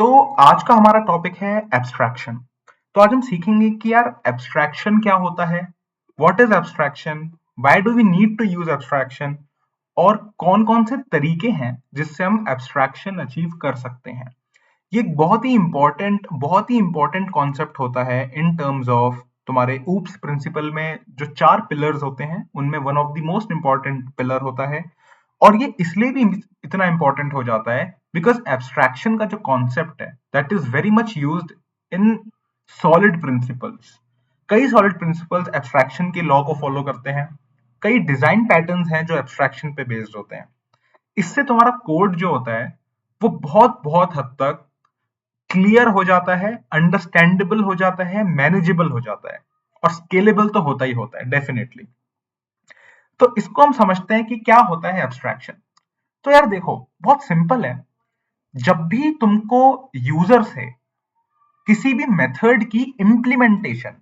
तो आज का हमारा टॉपिक है एब्स्ट्रैक्शन। तो आज हम सीखेंगे कि यार एब्स्ट्रैक्शन क्या होता है, what is abstraction, why do we need to use abstraction, और कौन कौन से तरीके हैं जिससे हम एब्स्ट्रैक्शन अचीव कर सकते हैं। ये एक बहुत ही इंपॉर्टेंट कॉन्सेप्ट होता है इन टर्म्स ऑफ तुम्हारे ऊप्स प्रिंसिपल में जो 4 पिलर्स होते हैं उनमें one of the most important pillar होता है। और ये इसलिए भी इतना इंपॉर्टेंट हो जाता है बिकॉज एब्स्ट्रैक्शन का जो कॉन्सेप्ट है that is very much used in solid principles. कई सॉलिड प्रिंसिपल्स एब्स्ट्रैक्शन के लॉ को फॉलो करते हैं। कई डिजाइन पैटर्न्स हैं जो एब्स्ट्रैक्शन पे बेस्ड होते हैं। इससे तुम्हारा कोड जो होता है वो बहुत बहुत हद तक क्लियर हो जाता है, अंडरस्टैंडेबल हो जाता है, मैनेजेबल हो जाता है, और स्केलेबल तो होता ही होता है डेफिनेटली। तो इसको हम समझते हैं कि क्या होता है एब्स्ट्रैक्शन। तो यार देखो, बहुत सिंपल है। जब भी तुमको यूजर से किसी भी मेथड की इम्प्लीमेंटेशन,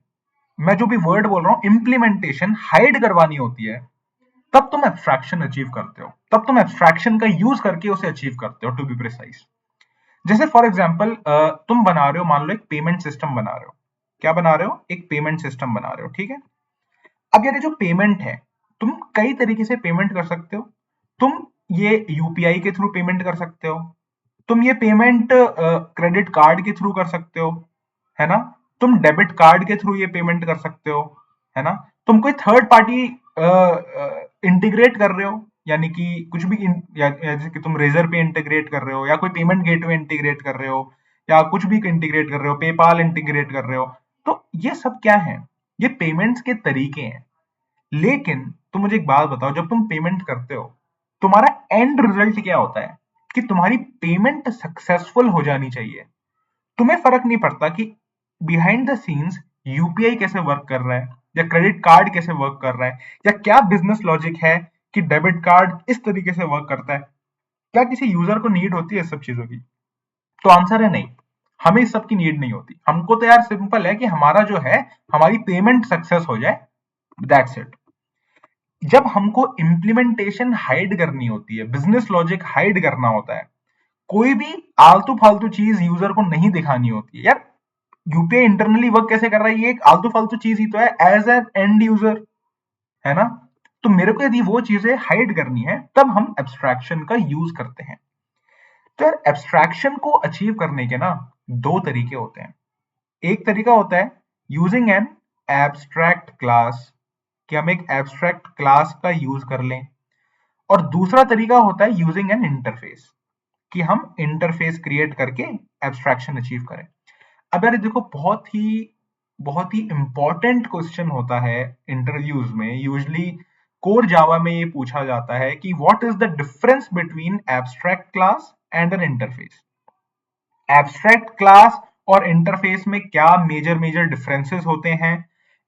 मैं जो भी वर्ड बोल रहा हूं इम्प्लीमेंटेशन, हाइड करवानी होती है, तब तुम एब्स्ट्रैक्शन अचीव करते हो, तब तुम एब्स्ट्रैक्शन का यूज करके उसे अचीव करते हो, टू बी प्रिसाइज। जैसे फॉर एग्जाम्पल तुम बना रहे हो, मान लो एक पेमेंट सिस्टम बना रहे हो। क्या बना रहे हो? एक पेमेंट सिस्टम बना रहे हो, ठीक है। अब यार ये जो पेमेंट है, तुम कई तरीके से पेमेंट कर सकते हो। तुम ये यूपीआई के थ्रू पेमेंट कर सकते हो, तुम ये पेमेंट क्रेडिट कार्ड के थ्रू कर सकते हो, है ना। तुम डेबिट कार्ड के थ्रू ये पेमेंट कर सकते हो, है ना। तुम कोई थर्ड पार्टी इंटीग्रेट कर रहे हो, यानी कि कुछ भी जैसे कि तुम रेजर पे इंटीग्रेट कर रहे हो, या कोई पेमेंट गेटवे इंटीग्रेट कर रहे हो, या कुछ भी इंटीग्रेट कर रहे हो, पेपाल इंटीग्रेट कर रहे हो। तो ये सब क्या है? ये पेमेंट्स के तरीके हैं। लेकिन तुम मुझे एक बात बताओ, जब तुम पेमेंट करते हो, तुम्हारा एंड रिजल्ट क्या होता है? कि तुम्हारी पेमेंट सक्सेसफुल हो जानी चाहिए। तुम्हें फर्क नहीं पड़ता कि बिहाइंड द सीन्स यूपीआई कैसे वर्क कर रहा है, या क्रेडिट कार्ड कैसे वर्क कर रहा है, या क्या बिजनेस लॉजिक है कि डेबिट कार्ड इस तरीके से वर्क करता है। क्या किसी यूजर को नीड होती है इस सब चीजों की? तो आंसर है नहीं। हमें इस सब की नीड नहीं होती। हमको तो यार सिंपल है कि हमारा जो है, हमारी पेमेंट सक्सेस हो जाए, दैट्स इट। जब हमको इम्प्लीमेंटेशन हाइड करनी होती है, बिजनेस लॉजिक हाइड करना होता है, कोई भी आलतू फालतू चीज यूजर को नहीं दिखानी होती है यार। यूपीआई इंटरनली वर्क कैसे कर रहा है, ये एक आलतू फालतू चीज ही तो है एज एन एंड यूजर, है ना। तो मेरे को यदि वो चीजें हाइड करनी है, तब हम एब्स्ट्रैक्शन का यूज करते हैं। तो यार एब्स्ट्रैक्शन को अचीव करने के ना दो तरीके होते हैं। एक तरीका होता है यूजिंग एन एब्स्ट्रैक्ट क्लास, कि हम एक एब्स्ट्रैक्ट क्लास का यूज कर लें। और दूसरा तरीका होता है यूजिंग एन इंटरफेस, कि हम इंटरफेस क्रिएट करके एब्स्ट्रैक्शन अचीव करें। अब यार देखो, बहुत ही इंपॉर्टेंट क्वेश्चन होता है इंटरव्यूज में। यूजली कोर जावा में ये पूछा जाता है कि what is the difference between abstract class and N interface. Abstract class और इंटरफेस में क्या मेजर मेजर डिफरेंसेस होते हैं।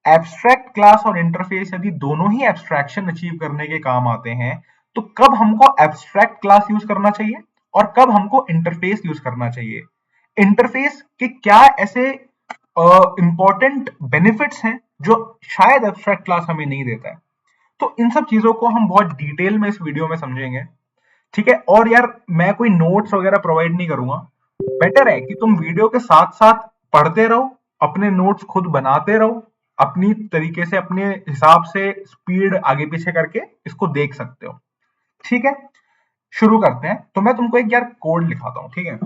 एब्स्ट्रैक्ट क्लास और इंटरफेस यदि दोनों ही एब्स्ट्रैक्शन अचीव करने के काम आते हैं, तो कब हमको एब्स्ट्रैक्ट क्लास यूज करना चाहिए और कब हमको इंटरफेस यूज करना चाहिए। इंटरफेस के क्या ऐसे इंपॉर्टेंट बेनिफिट्स हैं जो शायद एब्स्ट्रैक्ट क्लास हमें नहीं देता है। तो इन सब चीजों को हम बहुत डिटेल में इस वीडियो में समझेंगे, ठीक है। और यार मैं कोई नोट्स वगैरह प्रोवाइड नहीं करूंगा। बेटर है कि तुम वीडियो के साथ साथ पढ़ते रहो, अपने नोट्स खुद बनाते रहो, अपनी तरीके से अपने हिसाब से स्पीड आगे पीछे करके इसको देख सकते हो, ठीक है। शुरू करते हैं। तो मैं तुमको एक यार कोड लिखाता हूँ, ठीक है।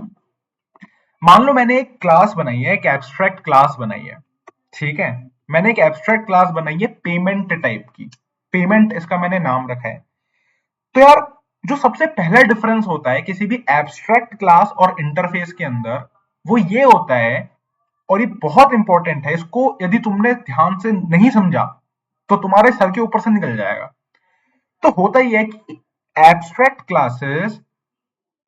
मान लो मैंने एक क्लास बनाई है, एक एब्स्ट्रैक्ट क्लास बनाई है, ठीक है। मैंने एक एब्स्ट्रैक्ट क्लास बनाई है पेमेंट टाइप की, पेमेंट इसका मैंने नाम रखा है। तो यार जो सबसे पहला डिफरेंस होता है किसी भी एब्स्ट्रैक्ट क्लास और इंटरफेस के अंदर, वो ये होता है, और ये बहुत इंपॉर्टेंट है, इसको यदि तुमने ध्यान से नहीं समझा तो तुम्हारे सर के ऊपर से निकल जाएगा। तो होता ही है कि abstract classes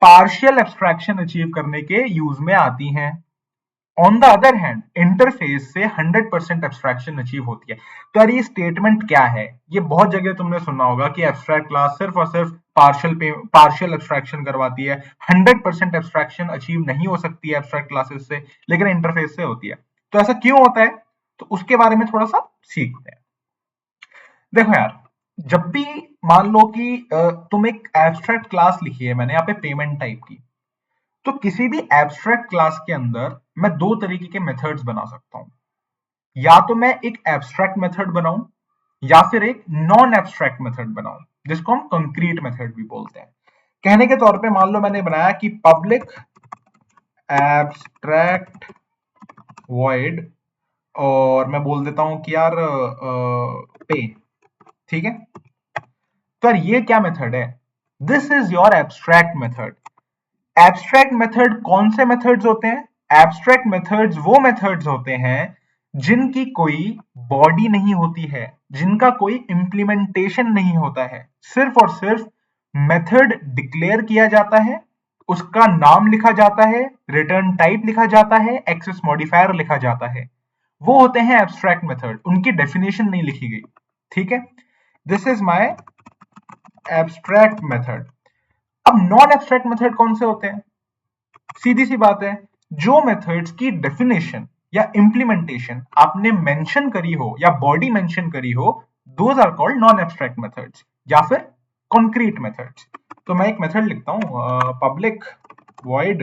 partial abstraction achieve करने के यूज में आती हैं। On the other hand interface से 100% एब्स्ट्रैक्शन अचीव होती है। तो यार ये स्टेटमेंट क्या है? ये बहुत जगह तुमने सुना होगा कि एब्स्ट्रैक्ट क्लास सिर्फ और सिर्फ पार्शियल एब्स्ट्रैक्शन करवाती है, 100% एब्स्ट्रैक्शन अचीव नहीं हो सकती है एब्स्ट्रैक्ट क्लासेस से, लेकिन इंटरफेस से होती है। तो ऐसा क्यों होता है? तो उसके बारे में थोड़ा सा सीखते हैं। देखो यार, जब भी मान लो कि तुम एक एब्स्ट्रैक्ट क्लास लिखी है मैंने यहाँ पे पेमेंट टाइप की, तो किसी भी एब्स्ट्रैक्ट क्लास के अंदर मैं दो तरीके के मेथड्स बना सकता हूं। या तो मैं एक एब्स्ट्रैक्ट मेथड बनाऊं या फिर एक नॉन एब्स्ट्रैक्ट मेथड बनाऊं, जिसको हम कंक्रीट मेथड भी बोलते हैं। कहने के तौर पे मान लो मैंने बनाया कि पब्लिक एब्स्ट्रैक्ट वॉइड, और मैं बोल देता हूं कि यार पे, ठीक है। तो यार ये क्या मेथड है? This is your abstract method. Abstract method कौन से मेथड्स होते हैं? एब्स्ट्रैक्ट मेथड्स वो मेथड्स होते हैं जिनकी कोई बॉडी नहीं होती है, जिनका कोई इंप्लीमेंटेशन नहीं होता है, सिर्फ और सिर्फ मेथड डिक्लेयर किया जाता है, उसका नाम लिखा जाता है, रिटर्न टाइप लिखा जाता है, एक्सेस मॉडिफायर लिखा जाता है। वो होते हैं एब्स्ट्रैक्ट मेथड, उनकी डेफिनेशन नहीं लिखी गई, ठीक है। This is my abstract method. अब नॉन एब्स्ट्रैक्ट मेथड कौन से होते हैं? सीधी सी बात है, जो मेथड्स की डेफिनेशन या इंप्लीमेंटेशन आपने मेंशन करी हो या बॉडी मेंशन करी हो, those are called non abstract methods या फिर कॉन्क्रीट मेथड्स। तो मैं एक मेथड लिखता हूं, पब्लिक वॉइड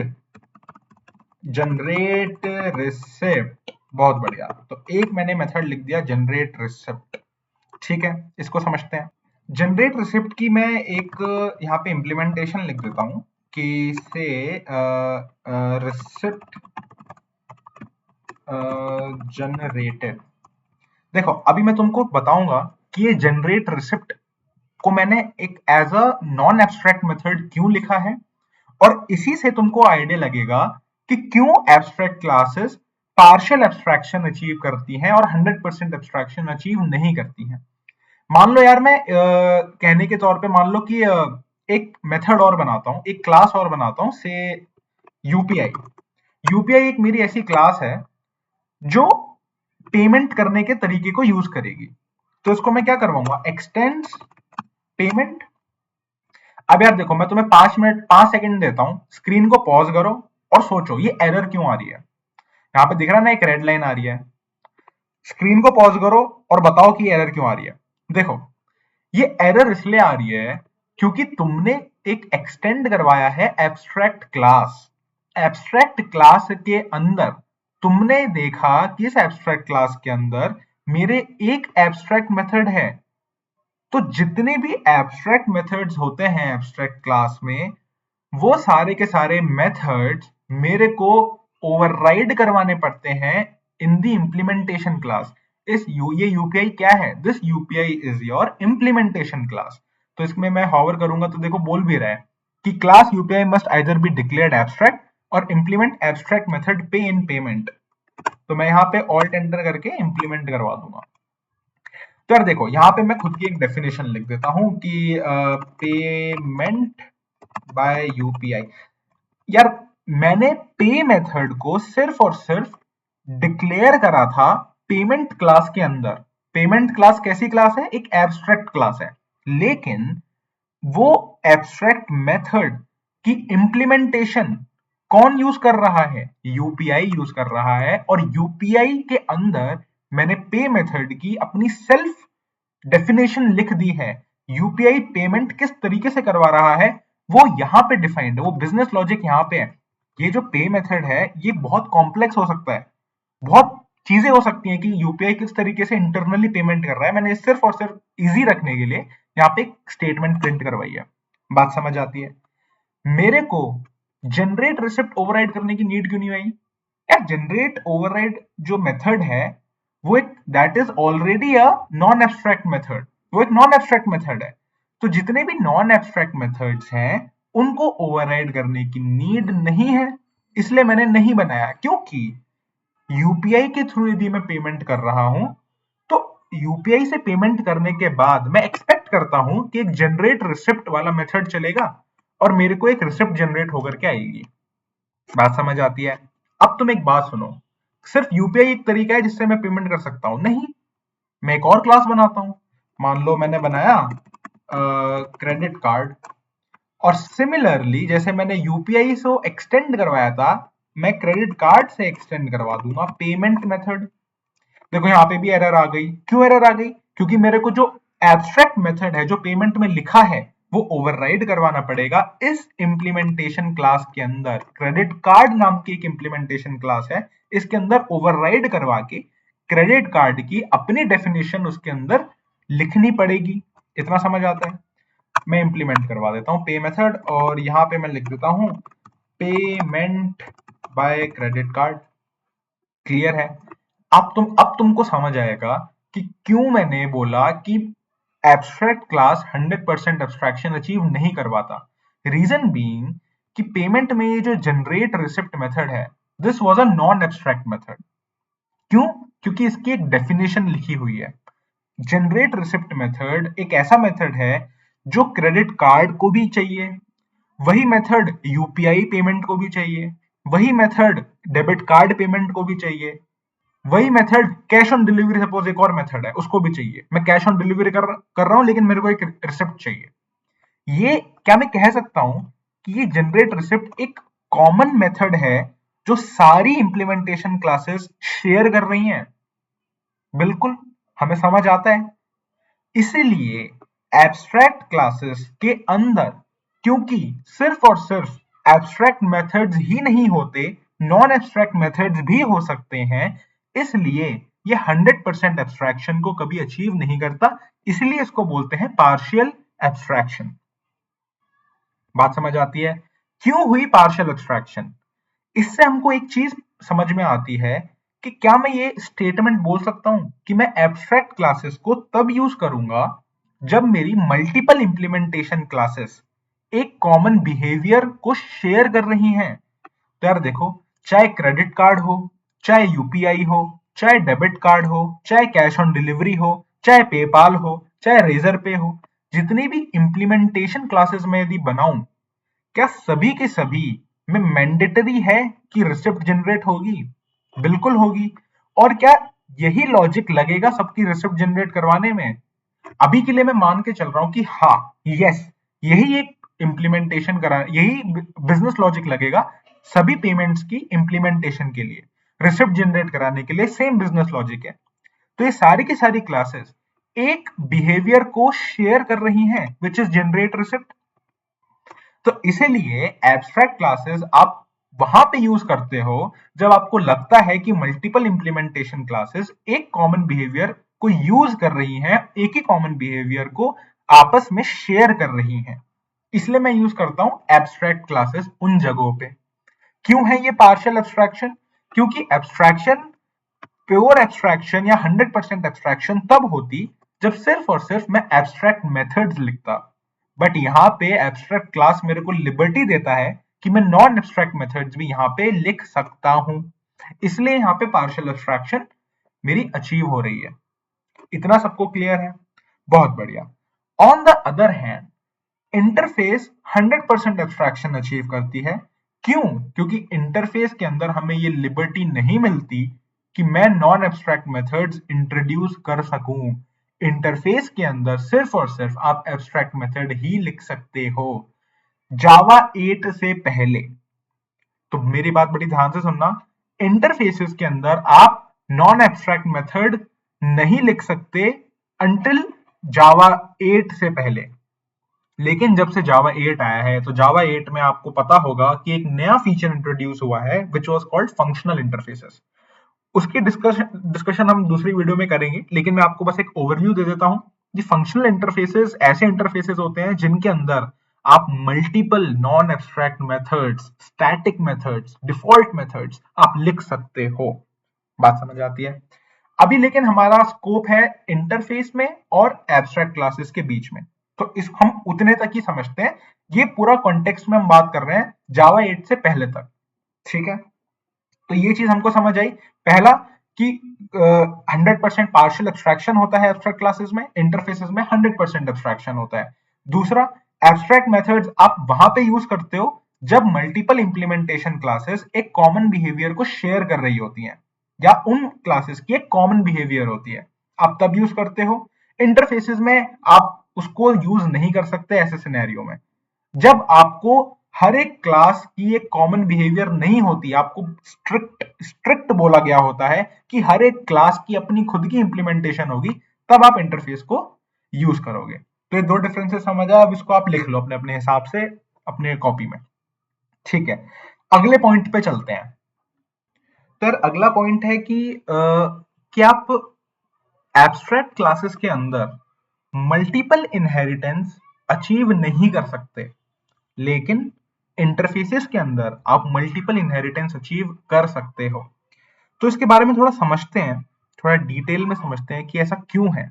जनरेट रिसिप्ट। बहुत बढ़िया, तो एक मैंने मेथड लिख दिया जनरेट रिसिप्ट, ठीक है। इसको समझते हैं। जनरेट रिसिप्ट की मैं एक यहाँ पे इम्प्लीमेंटेशन लिख देता हूं कि से रिसिप्ट जनरेटेड। देखो अभी मैं तुमको बताऊंगा कि ये जनरेट रिसिप्ट को मैंने एक as a non abstract method क्यों लिखा है, और इसी से तुमको आइडिया लगेगा कि क्यों abstract classes partial abstraction achieve करती हैं और 100% एब्स्ट्रैक्शन अचीव नहीं करती हैं। मान लो यार मैं कहने के तौर पे मान लो कि एक मेथड और बनाता हूं, एक क्लास और बनाता हूं से यूपीआई। यूपीआई एक मेरी ऐसी क्लास है जो पेमेंट करने के तरीके को यूज करेगी। तो इसको मैं क्या करवाऊंगा, एक्सटेंड्स पेमेंट। अब यार देखो मैं तुम्हें 5 मिनट 5 सेकंड देता हूं, स्क्रीन को पॉज करो और सोचो ये एरर क्यों आ रही है। यहाँ पे दिख रहा है ना, एक रेड लाइन आ रही है। स्क्रीन को पॉज करो और बताओ कि एरर क्यों आ रही है। देखो ये एरर इसलिए आ रही है क्योंकि तुमने एक एक्सटेंड करवाया है एब्स्ट्रैक्ट क्लास। एब्स्ट्रैक्ट क्लास के अंदर तुमने देखा कि इस एब्स्ट्रैक्ट क्लास के अंदर मेरे एक एब्स्ट्रैक्ट मेथड है। तो जितने भी एब्स्ट्रैक्ट मेथड्स होते हैं एब्स्ट्रैक्ट क्लास में, वो सारे के सारे मेथड्स मेरे को ओवरराइड करवाने पड़ते हैं इन द इम्प्लीमेंटेशन क्लास। ये यूपीआई क्या है? This UPI is your implementation class. तो इसमें मैं हॉवर करूंगा तो देखो बोल भी रहा है कि class UPI must either be declared abstract और इम्प्लीमेंट एब्स्ट्रैक्ट मेथड पे इन पेमेंट। तो मैं यहाँ पे ऑल्ट एंटर करके इम्प्लीमेंट करवा दूंगा। तो यार देखो यहाँ पे मैं खुद की एक डेफिनेशन लिख देता हूं कि पेमेंट बाय यूपीआई। यार मैंने पे मेथड को सिर्फ और सिर्फ डिक्लेयर करा था पेमेंट क्लास के अंदर। पेमेंट क्लास कैसी क्लास है? एक एब्स्ट्रैक्ट क्लास है, लेकिन वो एब्स्ट्रैक्ट मेथड की इंप्लीमेंटेशन कौन यूज कर रहा है? यूपीआई यूज कर रहा है। और यूपीआई के अंदर मैंने पे मेथड की अपनी सेल्फ डेफिनेशन लिख दी है। यूपीआई पेमेंट किस तरीके से करवा रहा है वो यहाँ पे डिफाइंड है, वो बिजनेस लॉजिक यहाँ पे है। ये जो पे मेथड है ये बहुत कॉम्प्लेक्स हो सकता है, बहुत चीजें हो सकती हैं कि यूपीआई किस तरीके से इंटरनली पेमेंट कर रहा है। मैंने सिर्फ और सिर्फ इजी रखने के लिए यहाँ पे एक स्टेटमेंट प्रिंट करवाई है। बात समझ आती है? मेरे को जनरेट रिसिप्ट ओवरराइड करने की नीड क्यों नहीं आई? यार जनरेट ओवरराइड जो मेथड है वो एक that is already a non abstract method, वो एक नॉन एब्स्ट्रैक्ट मेथड है। तो जितने भी नॉन एब्स्ट्रैक्ट मेथड्स हैं उनको ओवरराइड करने की नीड नहीं है, इसलिए मैंने नहीं बनाया। क्योंकि यूपीआई के थ्रू यदि मैं पेमेंट कर रहा हूं तो यूपीआई से पेमेंट करने के बाद मैं एक्सपेक्ट करता हूं कि एक जनरेट रिसिप्ट वाला मेथड चलेगा और मेरे को एक रिसिप्ट जनरेट होकर के आएगी। बात समझ आती है? अब तुम एक बात सुनो, सिर्फ यूपीआई एक तरीका है जिससे मैं पेमेंट कर सकता हूं? नहीं, मैं एक और क्लास बनाता हूं। मान लो मैंने बनाया क्रेडिट कार्ड, और सिमिलरली जैसे मैंने यूपीआई से एक्सटेंड करवाया था, मैं क्रेडिट कार्ड से एक्सटेंड करवा दूंगा पेमेंट मेथड। देखो यहाँ पे भी एरर आ गई। क्यों एरर आ गई? क्योंकि मेरे को जो एब्स्ट्रैक्ट मेथड है जो पेमेंट में लिखा है वो ओवरराइड करवाना पड़ेगा इस इम्प्लीमेंटेशन क्लास के अंदर। क्रेडिट कार्ड नाम की एक इम्प्लीमेंटेशन क्लास है, इसके अंदर ओवरराइड करवा के क्रेडिट कार्ड की अपनी डेफिनेशन उसके अंदर लिखनी पड़ेगी। इतना समझ आता है? मैं इंप्लीमेंट करवा देता हूँ पे मेथड, और यहाँ पे मैं लिख देता हूँ payment by credit card. Clear है? अब तुमको समझ आएगा कि क्यों मैंने बोला कि एब्स्ट्रैक्ट क्लास 100% एब्स्ट्रैक्शन अचीव नहीं करवाता। रीजन बीइंग कि पेमेंट में ये जो जनरेट रिसिप्ट मेथड है, this was a non abstract method. क्यों? क्योंकि इसकी एक डेफिनेशन लिखी हुई है। जनरेट रिसिप्ट मेथड एक ऐसा मेथड है जो क्रेडिट कार्ड को भी चाहिए, वही मेथड यूपीआई पेमेंट को भी चाहिए, वही मेथड डेबिट कार्ड पेमेंट को भी चाहिए, वही method cash on delivery, suppose एक और मेथड है, उसको भी चाहिए। मैं कैश ऑन डिलीवरी कर रहा हूं, लेकिन मेरे को एक रिसिप्ट चाहिए। ये क्या मैं कह सकता हूं कि ये जनरेट रिसिप्ट एक कॉमन मेथड है जो सारी इंप्लीमेंटेशन क्लासेस शेयर कर रही हैं? बिल्कुल, हमें समझ आता है। इसीलिए एब्स्ट्रैक्ट क्लासेस के अंदर, क्योंकि सिर्फ और सिर्फ एब्स्ट्रैक्ट मेथड्स ही नहीं होते, नॉन एब्स्ट्रैक्ट मेथड्स भी हो सकते हैं, इसलिए ये 100% एब्स्ट्रैक्शन को कभी अचीव नहीं करता। इसलिए इसको बोलते हैं पार्शियल एब्स्ट्रैक्शन। बात समझ आती है? क्यों हुई पार्शियल एब्स्ट्रैक्शन? इससे हमको एक चीज समझ में आती है कि क्या मैं ये स्टेटमेंट बोल सकता हूं कि मैं एब्स्ट्रैक्ट क्लासेस को तब यूज करूंगा जब मेरी मल्टीपल इंप्लीमेंटेशन क्लासेस एक कॉमन बिहेवियर को शेयर कर रही हैं। तो यार देखो, चाहे क्रेडिट कार्ड हो, चाहे यूपीआई हो, चाहे डेबिट कार्ड हो, चाहे कैश ऑन डिलीवरी हो, चाहे पेपाल हो, चाहे रेजर पे हो, जितनी भी इंप्लीमेंटेशन क्लासेस मैं यदि बनाऊं, क्या सभी के सभी में मैंडेटरी है कि रिसिप्ट जनरेट होगी? बिल्कुल होगी। और क्या यही लॉजिक लगेगा सबकी रिसिप्ट जनरेट करवाने में? अभी के लिए मैं मान के चल रहा हूं कि हाँ, यस, यही एक इम्प्लीमेंटेशन करा, यही बिजनेस लॉजिक लगेगा सभी पेमेंट्स की इंप्लीमेंटेशन के लिए, रिसिप्ट जनरेट कराने के लिए सेम बिजनेस लॉजिक है। तो ये सारी की सारी क्लासेस एक बिहेवियर को शेयर कर रही हैं, विच इज जनरेट रिसिप्ट। तो इसीलिए एब्स्ट्रैक्ट क्लासेस आप वहां पे यूज करते हो जब आपको लगता है कि मल्टीपल इंप्लीमेंटेशन क्लासेस एक कॉमन बिहेवियर को यूज कर रही हैं, एक ही कॉमन बिहेवियर को आपस में शेयर कर रही हैं। इसलिए मैं यूज करता हूं एब्स्ट्रैक्ट क्लासेस उन जगहों पे। क्यों है ये पार्शियल एब्स्ट्रैक्शन? क्योंकि एब्स्ट्रैक्शन, प्योर एब्स्ट्रैक्शन या 100% एब्स्ट्रैक्शन तब होती जब सिर्फ और सिर्फ मैं एब्स्ट्रैक्ट मेथड्स लिखता। बट यहाँ पे एब्स्ट्रैक्ट क्लास मेरे को लिबर्टी देता है कि मैं नॉन एब्स्ट्रैक्ट मेथड्स भी यहाँ पे लिख सकता हूं। इसलिए यहाँ पे पार्शियल एब्स्ट्रैक्शन मेरी अचीव हो रही है। इतना सबको क्लियर है? बहुत बढ़िया। On the other hand, interface 100% abstraction achieve करती है। क्यों? क्योंकि इंटरफेस के अंदर हमें ये लिबर्टी नहीं मिलती कि मैं नॉन एब्स्ट्रैक्ट मेथड्स इंट्रोड्यूस कर सकूं। इंटरफेस के अंदर सिर्फ और सिर्फ आप एब्स्ट्रैक्ट मेथड ही लिख सकते हो, जावा 8 से पहले। तो मेरी बात बड़ी ध्यान से सुनना, इंटरफेसेस के अंदर आप नॉन एब्स्ट्रैक्ट मेथड नहीं लिख सकते अंटिल जावा 8 से पहले। लेकिन जब से जावा 8 आया है, तो जावा 8 में आपको पता होगा कि एक नया फीचर इंट्रोड्यूस हुआ है which was called functional interfaces. उसकी डिस्कशन हम दूसरी वीडियो में करेंगे, लेकिन मैं आपको बस एक ओवरव्यू दे देता हूं। ये फंक्शनल इंटरफेसेस ऐसे इंटरफेसेस होते हैं जिनके अंदर आप multiple non abstract methods, static methods, default methods आप लिख सकते हो। बात समझ आती है? अभी लेकिन हमारा स्कोप है इंटरफेस में और एब्स्ट्रैक्ट क्लासेस के बीच में, तो इस हम उतने तक ही समझते हैं। ये पूरा कॉन्टेक्स्ट में हम बात कर रहे हैं जावा 8 से पहले तक। ठीक है? तो ये चीज हमको समझ आई। पहला कि 100% पार्शियल एब्स्ट्रैक्शन होता है एब्स्ट्रैक्ट क्लासेस में, इंटरफेसेस में 100% एब्स्ट्रैक्शन होता है। दूसरा, एब्स्ट्रैक्ट मेथड्स आप वहां पे यूज करते हो जब मल्टीपल इंप्लीमेंटेशन क्लासेस एक कॉमन बिहेवियर को शेयर कर रही होती हैं, या उन क्लासेस की एक कॉमन बिहेवियर होती है, आप तब यूज करते हो। इंटरफेसेस में आप उसको यूज नहीं कर सकते ऐसे सिनेरियो में जब आपको हर एक क्लास की एक कॉमन बिहेवियर नहीं होती, आपको स्ट्रिक्ट बोला गया होता है कि हर एक क्लास की अपनी खुद की इंप्लीमेंटेशन होगी, तब आप इंटरफेस को यूज करोगे। तो ये दो डिफरेंसेस समझ आए। अब इसको आप लिख लो अपने अपने हिसाब से अपने कॉपी में। ठीक है, अगले पॉइंट पे चलते हैं। तो यार अगला पॉइंट है कि आप एब्स्ट्रैक्ट क्लासेस के अंदर मल्टीपल इनहेरिटेंस अचीव नहीं कर सकते, लेकिन इंटरफेसेस के अंदर आप मल्टीपल इनहेरिटेंस अचीव कर सकते हो। तो इसके बारे में थोड़ा समझते हैं, थोड़ा डिटेल में समझते हैं कि ऐसा क्यों है।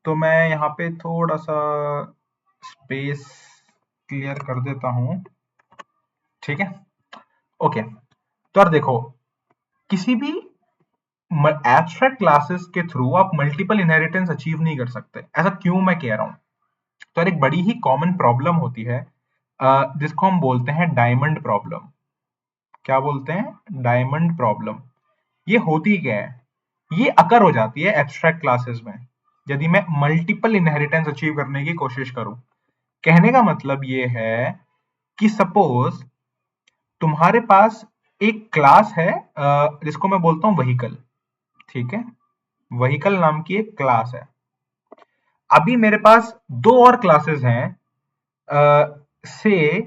तो मैं यहाँ पे थोड़ा सा स्पेस क्लियर कर देता हूँ। ठीक है, ओके। तो यार देखो, किसी भी एब्स्ट्रैक्ट क्लासेस के थ्रू आप मल्टीपल इनहेरिटेंस अचीव नहीं कर सकते। ऐसा क्यों मैं कह रहा हूँ? तो यार एक बड़ी ही कॉमन प्रॉब्लम होती है, जिसको हम बोलते हैं डायमंड प्रॉब्लम। क्या बोलते हैं? Diamond problem. ये होती क्या है? ये अकर हो जाती है एब्स्ट्रैक्ट क्लासेस में यदि मैं मल्टीपल इनहेरिटेंस अचीव करने की कोशिश करूं। कहने का मतलब ये है कि सपोज तुम्हारे पास एक क्लास है, जिसको मैं बोलता हूं व्हीकल। ठीक है, व्हीकल नाम की एक क्लास है। अभी मेरे पास दो और क्लासेस हैं, से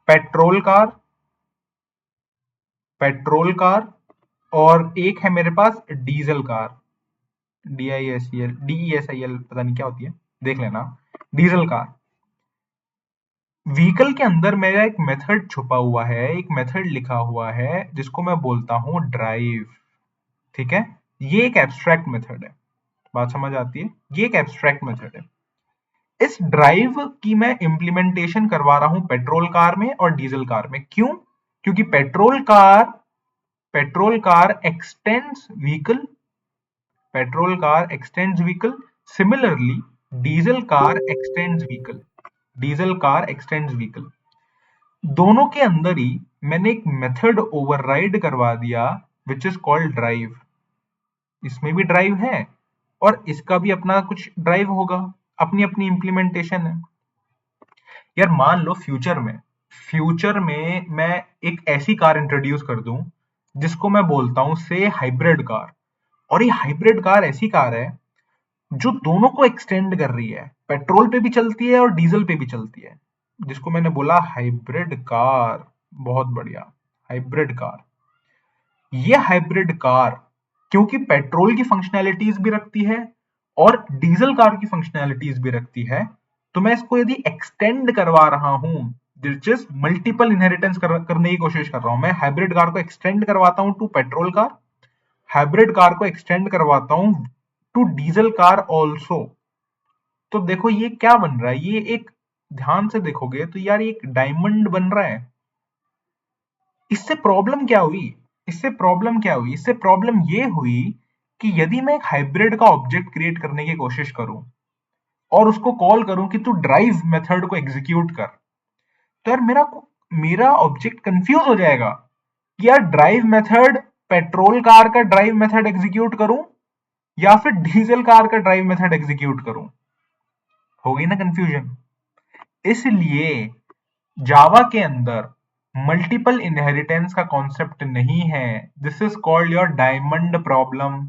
पेट्रोल कार, पेट्रोल कार, और एक है मेरे पास डीजल कार। DISEL पता नहीं क्या होती है, देख लेना। Diesel car. व्हीकल के अंदर मेरा एक मेथड छुपा हुआ है, एक मेथड लिखा हुआ है जिसको मैं बोलता हूं ड्राइव। ठीक है, ये एक एब्स्ट्रैक्ट मेथड है। बात समझ आती है? ये एक एब्स्ट्रैक्ट मेथड है। इस ड्राइव की मैं इंप्लीमेंटेशन करवा रहा हूं पेट्रोल कार में और डीजल कार में। क्यों? क्योंकि petrol car x tends vehicle, petrol car x tends vehicle. Similarly diesel car x tends vehicle, diesel car x tends vehicle. दोनों के अंदर ही मैंने एक मेथड ओवरराइड करवा दिया विच इज कॉल्ड ड्राइव। इसमें भी ड्राइव है और इसका भी अपना कुछ ड्राइव होगा, अपनी अपनी इंप्लीमेंटेशन है। यार मान लो फ्यूचर में मैं एक ऐसी कार इंट्रोड्यूस कर दूं जिसको मैं बोलता हूं से हाइब्रिड कार। और ये हाइब्रिड कार ऐसी कार है जो दोनों को एक्सटेंड कर रही है, पेट्रोल पे भी चलती है और डीजल पे भी चलती है, जिसको मैंने बोला हाइब्रिड कार। बहुत बढ़िया, हाइब्रिड कार। ये हाइब्रिड कार क्योंकि पेट्रोल की फंक्शनैलिटीज भी रखती है और डीजल कार की फंक्शनैलिटीज भी रखती है, तो मैं इसको यदि एक्सटेंड करवा रहा हूं, दिलचस्प मल्टीपल इनहेरिटेंस करने की कोशिश कर रहा हूं, मैं हाइब्रिड कार को एक्सटेंड करवाता हूं to petrol car, hybrid car को एक्सटेंड करवाता हूं टू डीजल कार ऑल्सो। तो देखो ये क्या बन रहा है, ये एक, ध्यान से देखोगे तो यार ये एक डायमंड बन रहा है। इससे प्रॉब्लम क्या हुई? इससे प्रॉब्लम ये हुई कि यदि मैं एक हाइब्रिड का ऑब्जेक्ट क्रिएट करने की कोशिश करूं और उसको कॉल करूं कि तू ड्राइव मेथड को एग्जीक्यूट कर, तो यार मेरा मेरा ऑब्जेक्ट कंफ्यूज हो जाएगा कि यार ड्राइव मेथड पेट्रोल कार का ड्राइव मेथड एग्जीक्यूट करूं या फिर डीजल कार का ड्राइव मेथड एग्जीक्यूट करूं। हो गई ना कंफ्यूजन? इसलिए जावा के अंदर मल्टीपल इनहेरिटेंस का कॉन्सेप्ट नहीं है। This is called your diamond problem.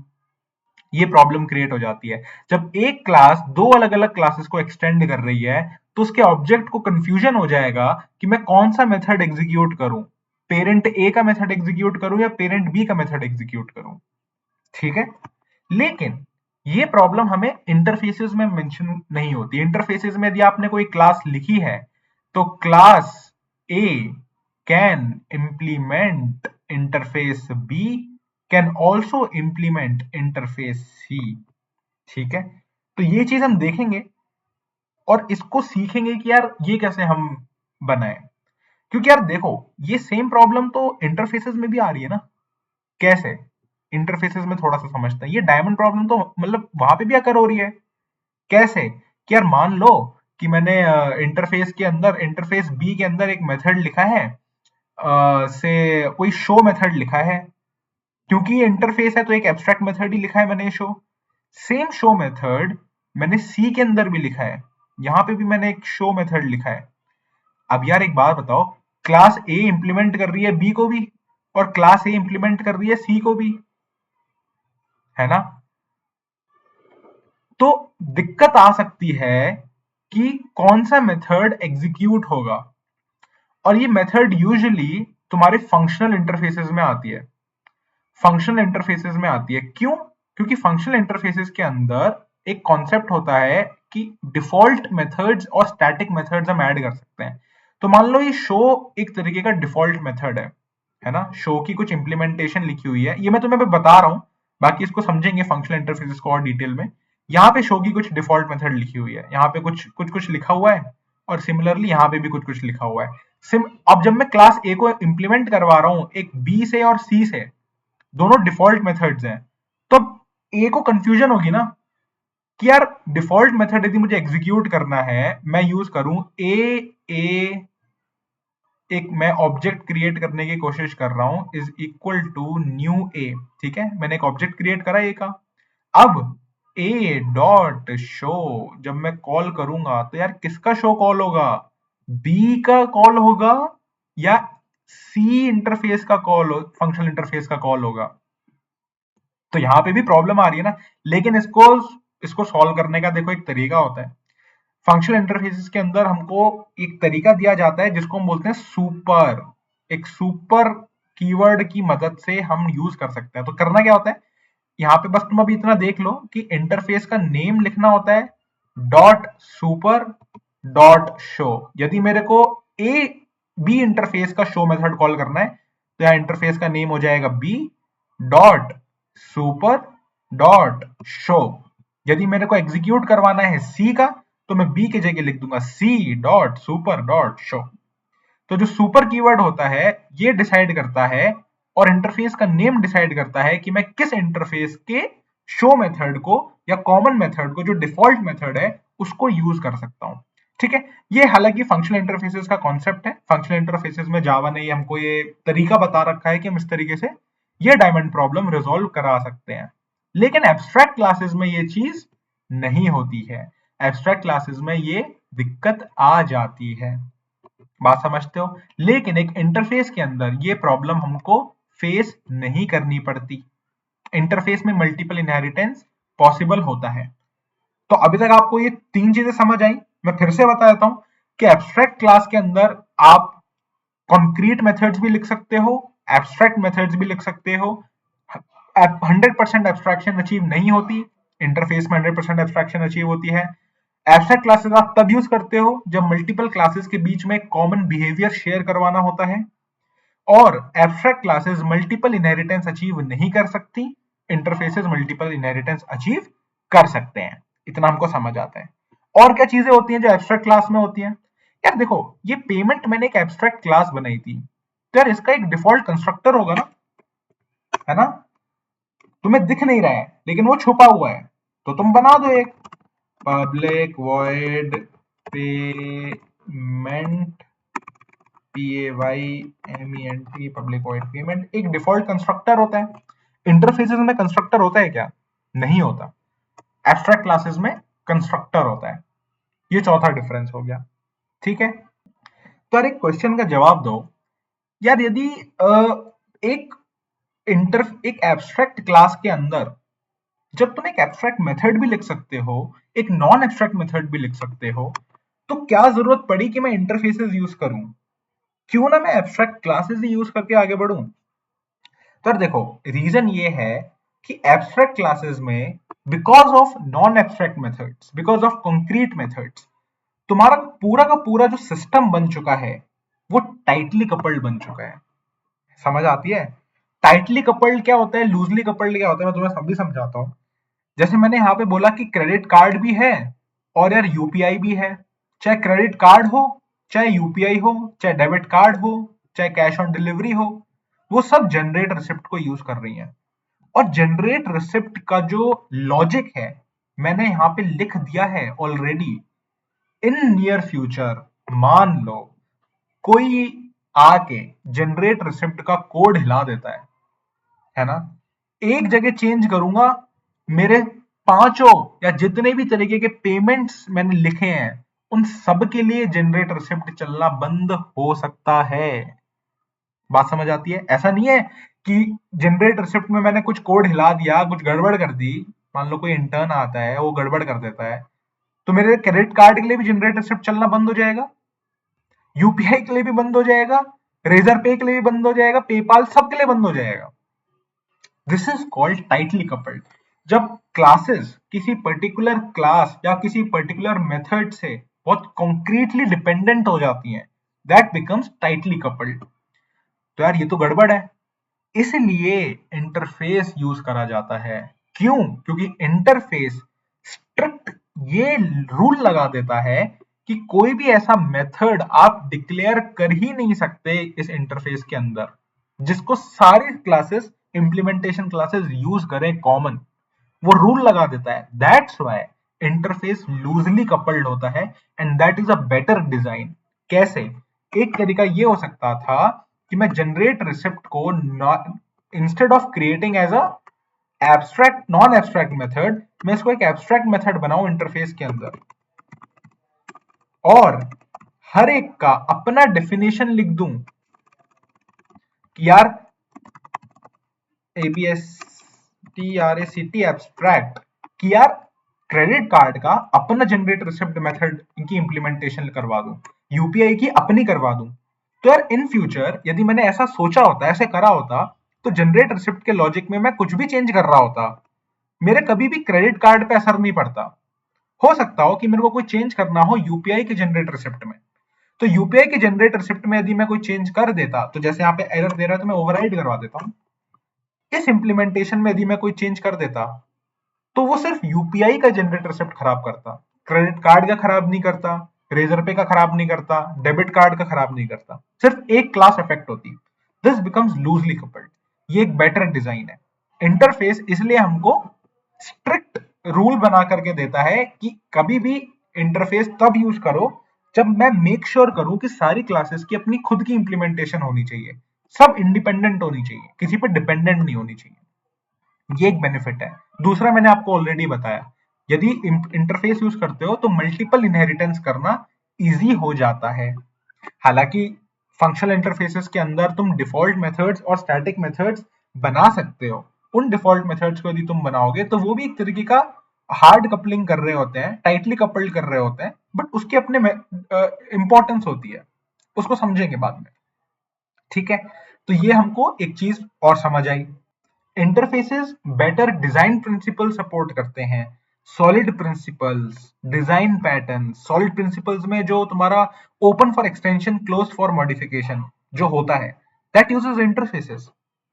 ये प्रॉब्लम क्रिएट हो जाती है जब एक क्लास दो अलग अलग क्लासेस को एक्सटेंड कर रही है, तो उसके ऑब्जेक्ट को कंफ्यूजन हो जाएगा कि मैं कौन सा मेथड एग्जीक्यूट करूं, पेरेंट ए का मेथड एग्जीक्यूट करूं या पेरेंट बी का मेथड एग्जीक्यूट करूं। ठीक है, लेकिन ये प्रॉब्लम हमें इंटरफेसेस में मेंशन नहीं होती। इंटरफेसेस में यदि आपने कोई क्लास लिखी है तो class A can implement interface B, can also implement interface C. ठीक है, तो ये चीज हम देखेंगे और इसको सीखेंगे कि यार ये कैसे हम बनाए। क्योंकि यार देखो, ये सेम प्रॉब्लम तो इंटरफेसेस में भी आ रही है ना। कैसे? इंटरफेसेस में थोड़ा सा समझते हैं। ये डायमंड प्रॉब्लम तो मतलब वहां पे भी अकर हो रही है। कैसे? कि यार मान लो कि मैंने इंटरफेस के अंदर, इंटरफेस बी के अंदर एक मेथड लिखा है, से कोई शो मेथड लिखा है। क्योंकि ये इंटरफेस है तो एक एब्स्ट्रैक्ट मेथड ही लिखा है मैंने, शो। सेम शो मेथड मैंने सी के अंदर भी लिखा है, यहां पे भी मैंने एक शो मेथड लिखा है। अब यार एक बात बताओ, क्लास ए इंप्लीमेंट कर रही है बी को भी और क्लास ए इंप्लीमेंट कर रही है सी को भी, है ना? तो दिक्कत आ सकती है कि कौन सा मेथड एग्जीक्यूट होगा, और ये मेथड यूजुअली तुम्हारे फंक्शनल इंटरफेसेस में आती है। फंक्शनल इंटरफेसेस में आती है क्यों? क्योंकि फंक्शनल इंटरफेसेस के अंदर एक कॉन्सेप्ट होता है कि डिफॉल्ट मेथड्स और स्टैटिक मेथड्स हम ऐड कर सकते हैं। तो मान लो ये शो एक तरीके का डिफॉल्ट मेथड है ना, शो की कुछ इंप्लीमेंटेशन लिखी हुई है, ये मैं तुम्हें बता रहा हूँ, बाकी इसको समझेंगे फंक्शनल इंटरफेसेस को और डिटेल में। यहाँ पे शो की कुछ डिफॉल्ट मेथड लिखी हुई है, यहाँ पे कुछ कुछ कुछ लिखा हुआ है, और सिमिलरली यहाँ पे भी कुछ कुछ लिखा हुआ है। अब जब मैं क्लास ए को इंप्लीमेंट करवा रहा हूँ एक बी से और सी से, दोनों डिफॉल्ट मेथड्स हैं, तो ए को कंफ्यूजन होगी ना कि यार डिफॉल्ट मेथड यदि मुझे एग्जीक्यूट करना है, मैं यूज करूं ए, एक मैं ऑब्जेक्ट क्रिएट करने की कोशिश कर रहा हूं, इज इक्वल टू न्यू ए। ठीक है, मैंने एक ऑब्जेक्ट क्रिएट करा ए का। अब ए डॉट शो जब मैं कॉल करूंगा तो यार किसका शो कॉल होगा? बी का कॉल होगा या सी इंटरफेस का कॉल, फंक्शनल इंटरफेस का कॉल होगा? तो यहाँ पे भी प्रॉब्लम आ रही है ना। लेकिन इसको इसको सॉल्व करने का देखो एक तरीका होता है। फंक्शनल इंटरफेसेस के अंदर हमको एक तरीका दिया जाता है जिसको हम बोलते हैं सुपर। एक सुपर कीवर्ड की मदद से हम यूज कर सकते हैं। तो करना क्या होता है, यहाँ पे बस तुम अभी इतना देख लो कि इंटरफेस का नेम लिखना होता है डॉट सुपर डॉट शो। यदि मेरे को ए बी इंटरफेस का शो मेथड कॉल करना है तो यहाँ इंटरफेस का नेम हो जाएगा B dot super dot show. यदि मेरे को एग्जीक्यूट करवाना है सी का तो मैं बी की जगह लिख दूंगा C dot super dot show. तो जो सुपर कीवर्ड होता है ये डिसाइड करता है, और इंटरफेस का नेम डिसाइड करता है कि मैं किस इंटरफेस के शो मेथड को या कॉमन मेथड को, जो डिफॉल्ट मेथड है, उसको यूज कर सकता हूं। ठीक है, ये हालांकि फंक्शनल इंटरफेसेस का कॉन्सेप्ट है। फंक्शनल इंटरफेसेस में जावा ने हमको ये तरीका बता रखा है कि हम इस तरीके से ये डायमंड प्रॉब्लम रिजॉल्व करा सकते हैं। लेकिन एब्स्ट्रैक्ट क्लासेस में ये चीज नहीं होती है। एब्स्ट्रैक्ट क्लासेस में ये दिक्कत आ जाती है, बात समझते हो? लेकिन एक इंटरफेस के अंदर ये प्रॉब्लम हमको फेस नहीं करनी पड़ती। इंटरफेस में मल्टीपल इनहेरिटेंस पॉसिबल होता है। तो अभी तक आपको ये तीन चीजें समझ आई। मैं फिर से बता देता हूं कि एब्स्ट्रैक्ट क्लास के अंदर आप कॉन्क्रीट मेथड्स भी लिख सकते हो, एब्स्ट्रैक्ट मेथड्स भी लिख सकते हो। 100% एब्स्ट्रैक्शन अचीव नहीं होती, इंटरफेस में 100% एब्स्ट्रैक्शन अचीव होती है। एब्स्ट्रैक्ट क्लासेस आप तब यूज करते हो जब मल्टीपल क्लासेस के बीच में कॉमन बिहेवियर शेयर करवाना होता है, और abstract classes multiple inheritance achieve नहीं कर सकती, इंटरफेसेस मल्टीपल इनहेरिटेंस अचीव कर सकते हैं। इतना हमको समझ आता है। और क्या चीजें होती हैं जो एब्स्ट्रैक्ट क्लास में होती हैं? यार देखो, ये पेमेंट मैंने एक एब्स्ट्रैक्ट क्लास बनाई थी, तो यार इसका एक डिफॉल्ट कंस्ट्रक्टर होगा ना, है ना? तुम्हें दिख नहीं रहा है लेकिन वो छुपा हुआ है, तो तुम बना दो एक public void payment, PAYMENT, public void payment एक डिफॉल्ट कंस्ट्रक्टर होता है। इंटरफेसेस में कंस्ट्रक्टर होता है क्या? नहीं होता। एब्स्ट्रैक्ट क्लासेस में कंस्ट्रक्टर होता है। ये चौथा डिफरेंस हो गया। ठीक है, तो यार एक क्वेश्चन का जवाब दो। यार यदि एक एक एब्स्ट्रैक्ट क्लास के अंदर जब तुम एक एब्स्ट्रैक्ट मेथड भी लिख सकते हो, एक नॉन एब्स्ट्रैक्ट मेथड भी लिख सकते हो, तो क्या जरूरत पड़ी कि मैं इंटरफेसेस यूज करूं? क्यों ना मैं एब्स्ट्रैक्ट क्लासेस ही यूज करके आगे बढ़ूं? तो देखो, रीजन ये है कि एब्स्ट्रैक्ट क्लासेस में because of non abstract methods, because of concrete methods, तुम्हारा पूरा का पूरा जो सिस्टम बन चुका है वो टाइटली कपल्ड बन चुका है। समझ आती है? टाइटली कपल्ड क्या होता है, लूजली कपल्ड क्या होता है, मैं तुम्हें सब भी समझाता हूँ। जैसे मैंने यहाँ पे बोला कि क्रेडिट कार्ड भी है और यार यूपीआई भी है। चाहे क्रेडिट कार्ड हो, चाहे यूपीआई हो, चाहे डेबिट कार्ड हो, चाहे कैश ऑन डिलीवरी हो, वो सब जनरेट रिसिप्ट को यूज कर रही हैं। और जनरेट रिसिप्ट का जो लॉजिक है मैंने यहाँ पे लिख दिया है ऑलरेडी। इन नियर फ्यूचर मान लो कोई आके जनरेट रिसिप्ट का कोड हिला देता है ना, एक जगह चेंज करूंगा, मेरे पांचों या जितने भी तरीके के पेमेंट्स मैंने लिखे हैं उन सब के लिए जनरेट रिसिप्ट चलना बंद हो सकता है। बात समझ आती है? ऐसा नहीं है कि जनरेट रिसिप्ट में मैंने कुछ कोड हिला दिया, कुछ गड़बड़ कर दी, मान लो कोई इंटर्न आता है, वो गड़बड़ कर देता है, तो मेरे क्रेडिट कार्ड के लिए भी जनरेट रिसिप्ट चलना बंद हो जाएगा, यूपीआई के लिए भी बंद हो जाएगा, रेजर पे के लिए भी बंद हो जाएगा, पेपाल सबके लिए बंद हो जाएगा। This is called tightly coupled. जब क्लासेस किसी पर्टिकुलर क्लास या किसी पर्टिकुलर मेथड से बहुत कॉन्क्रीटली डिपेंडेंट हो जाती हैं, दैट बिकम्स टाइटली कपल्ड। तो यार ये तो गड़बड़ है, इसलिए इंटरफेस यूज करा जाता है। क्यों? क्योंकि इंटरफेस स्ट्रिक्ट ये रूल लगा देता है कि कोई भी ऐसा मेथड आप डिक्लेयर कर ही नहीं सकते इस इंटरफेस के अंदर जिसको सारी क्लासेस, इंप्लीमेंटेशन क्लासेस यूज करें कॉमन। वो रूल लगा देता है। That's why interface loosely coupled होता है and that is a better design. कैसे? एक तरीका ये हो सकता था कि मैं जनरेट रिसिप्ट को instead of creating as a abstract non abstract method, मैं इसको एक एब्स्ट्रैक्ट मेथड बनाऊं इंटरफेस के अंदर, और हर एक का अपना डेफिनेशन लिख दूं कि यार ABSTRACT एब्स्ट्रैक्ट, कि यार क्रेडिट कार्ड का अपना जनरेट रिसिप्ट मेथड की इंप्लीमेंटेशन करवा दूं, यूपीआई की अपनी करवा दूं। तो यार इन फ्यूचर यदि मैंने ऐसा सोचा होता, ऐसे करा होता, तो जनरेट रिसिप्ट के लॉजिक में मैं कुछ भी चेंज कर रहा होता, मेरे कभी भी क्रेडिट कार्ड पे असर नहीं पड़ता। हो सकता हो कि मेरे को कोई चेंज करना हो यूपीआई के जनरेट रिसिप्ट में, तो यूपीआई के जनरेट रिसिप्ट में यदि मैं कोई चेंज कर देता, तो जैसे यहाँ पे एरर दे रहा है तो मैं ओवरराइड करवा देता हूँ। इस इंप्लीमेंटेशन में यदि मैं कोई चेंज कर देता, तो वो सिर्फ यूपीआई का जनरेट रिसिप्ट खराब करता, क्रेडिट कार्ड का खराब नहीं करता, रेजर पे का खराब नहीं करता, डेबिट कार्ड का खराब नहीं करता, सिर्फ एक क्लास इफेक्ट होती। This becomes loosely coupled. ये एक बेटर डिजाइन है। इंटरफेस इसलिए हमको स्ट्रिक्ट रूल बना करके देता है कि कभी भी इंटरफेस तब यूज करो जब मैं मेक श्योर करूं कि सारी क्लासेस की अपनी खुद की इंप्लीमेंटेशन होनी चाहिए, सब इंडिपेंडेंट होनी चाहिए, किसी पर डिपेंडेंट नहीं होनी चाहिए। ये एक बेनिफिट है। दूसरा मैंने आपको ऑलरेडी बताया, यदि इंटरफेस यूज करते हो तो मल्टीपल इनहेरिटेंस करना इजी हो जाता है। हालांकि फंक्शनल इंटरफेसेस के अंदर तुम डिफॉल्ट मेथड्स और स्टैटिक मेथड्स बना सकते हो। उन डिफॉल्ट मेथड्स को यदि तुम बनाओगे तो वो भी एक तरीके का हार्ड कपलिंग कर रहे होते हैं, टाइटली कपल्ड कर रहे होते हैं, बट उसके अपने इंपॉर्टेंस होती है, उसको समझेंगे बाद में। ठीक है, तो ये हमको एक चीज और समझ आई। Interfaces better design principle support करते हैं। Solid principles, design pattern, solid principles में जो तुम्हारा open for extension, close for modification जो होता है, दैट यूजेस इंटरफेसेस।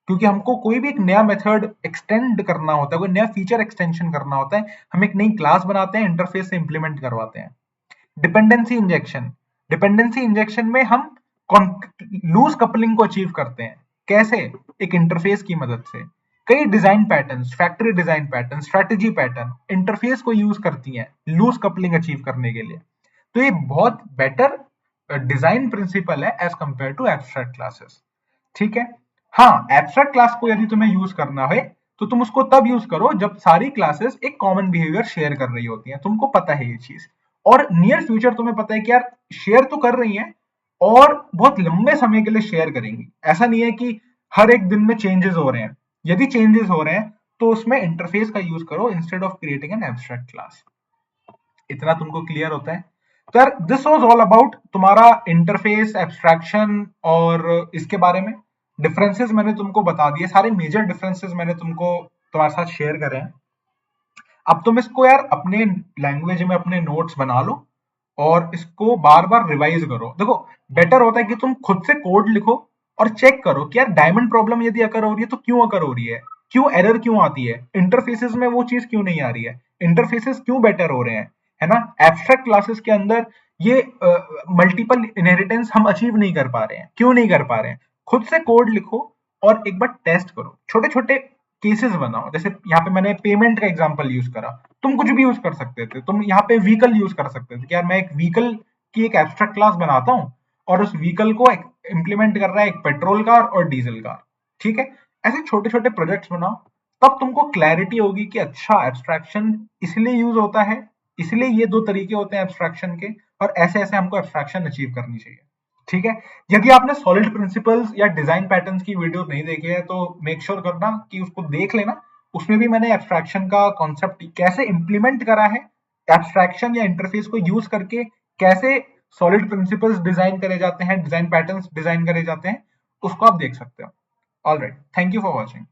क्योंकि हमको कोई भी एक नया मेथड एक्सटेंड करना होता है, कोई नया फीचर एक्सटेंशन करना होता है, हम एक नई क्लास बनाते हैं, इंटरफेस से इंप्लीमेंट करवाते हैं। डिपेंडेंसी इंजेक्शन, डिपेंडेंसी इंजेक्शन में हम लूज कपलिंग को अचीव करते हैं। कैसे? एक इंटरफेस की मदद से। कई design patterns, factory design pattern, strategy pattern interface को यूज करती हैं लूज कपलिंग अचीव करने के लिए। तो ये बहुत बेटर डिजाइन प्रिंसिपल है as compare to abstract classes. ठीक है। हाँ, एब्स्ट्रैक्ट क्लास को यदि तुम्हें यूज करना है तो तुम उसको तब यूज करो जब सारी क्लासेस एक कॉमन बिहेवियर शेयर कर रही होती हैं, तुमको पता है ये चीज, और नियर फ्यूचर तुम्हें पता है कि यार शेयर तो कर रही हैं और बहुत लंबे समय के लिए शेयर करेंगी। ऐसा नहीं है कि हर एक दिन में चेंजेस हो रहे हैं। यदि चेंजेस हो रहे हैं तो उसमें इंटरफेस का यूज करो instead of creating an abstract class. इतना तुमको क्लियर होता है? तो यार दिस वाज ऑल अबाउट तुम्हारा इंटरफेस, एब्स्ट्रैक्शन और इसके बारे में डिफरेंसेस मैंने तुमको बता दिए, सारे मेजर डिफरेंसेस मैंने तुमको तुम्हारे साथ शेयर करे हैं। अब तुम इसको यार अपने लैंग्वेज में अपने नोट्स बना लो और इसको बार बार रिवाइज करो। देखो, बेटर होता है कि तुम खुद से कोड लिखो और चेक करो कि यार डायमंड प्रॉब्लम यदि अकर हो रही है तो क्यों अकर हो रही है, क्यों एरर क्यों आती है, इंटरफेसेस में वो चीज क्यों नहीं आ रही है, इंटरफेसेस क्यों बेटर हो रहे हैं, है ना। एब्स्ट्रैक्ट क्लासेस के अंदर ये मल्टीपल इनहेरिटेंस हम अचीव नहीं कर पा रहे हैं, क्यों नहीं कर पा रहे हैं। खुद से कोड लिखो और एक बार टेस्ट करो, छोटे छोटे केसेस बनाओ। जैसे यहाँ पे मैंने पेमेंट का एग्जांपल यूज करा, तुम कुछ भी यूज कर सकते थे। तुम यहाँ पे व्हीकल यूज कर सकते थे कि यार मैं एक व्हीकल की एक एब्स्ट्रैक्ट क्लास बनाता हूँ और उस व्हीकल को इंप्लीमेंट कर रहा है एक पेट्रोल कार और डीजल कार। ठीक है, ऐसे छोटे छोटे प्रोजेक्ट्स बनाओ, तब तुमको क्लैरिटी होगी कि अच्छा एब्स्ट्रैक्शन इसलिए यूज होता है, इसलिए ये दो तरीके होते हैं एब्स्ट्रैक्शन के, और ऐसे ऐसे हमको एब्स्ट्रैक्शन अचीव करनी चाहिए। ठीक है। यदि आपने सॉलिड प्रिंसिपल्स या डिजाइन पैटर्न्स की वीडियो नहीं देखी है तो मेक श्योर करना कि उसको देख लेना उसमें भी मैंने एब्स्ट्रैक्शन का कॉन्सेप्ट कैसे इंप्लीमेंट करा है, एब्स्ट्रैक्शन या इंटरफेस को यूज करके कैसे सॉलिड प्रिंसिपल्स डिजाइन करे जाते हैं, डिजाइन पैटर्न्स डिजाइन करे जाते हैं, उसको आप देख सकते हो। All right, thank you for watching.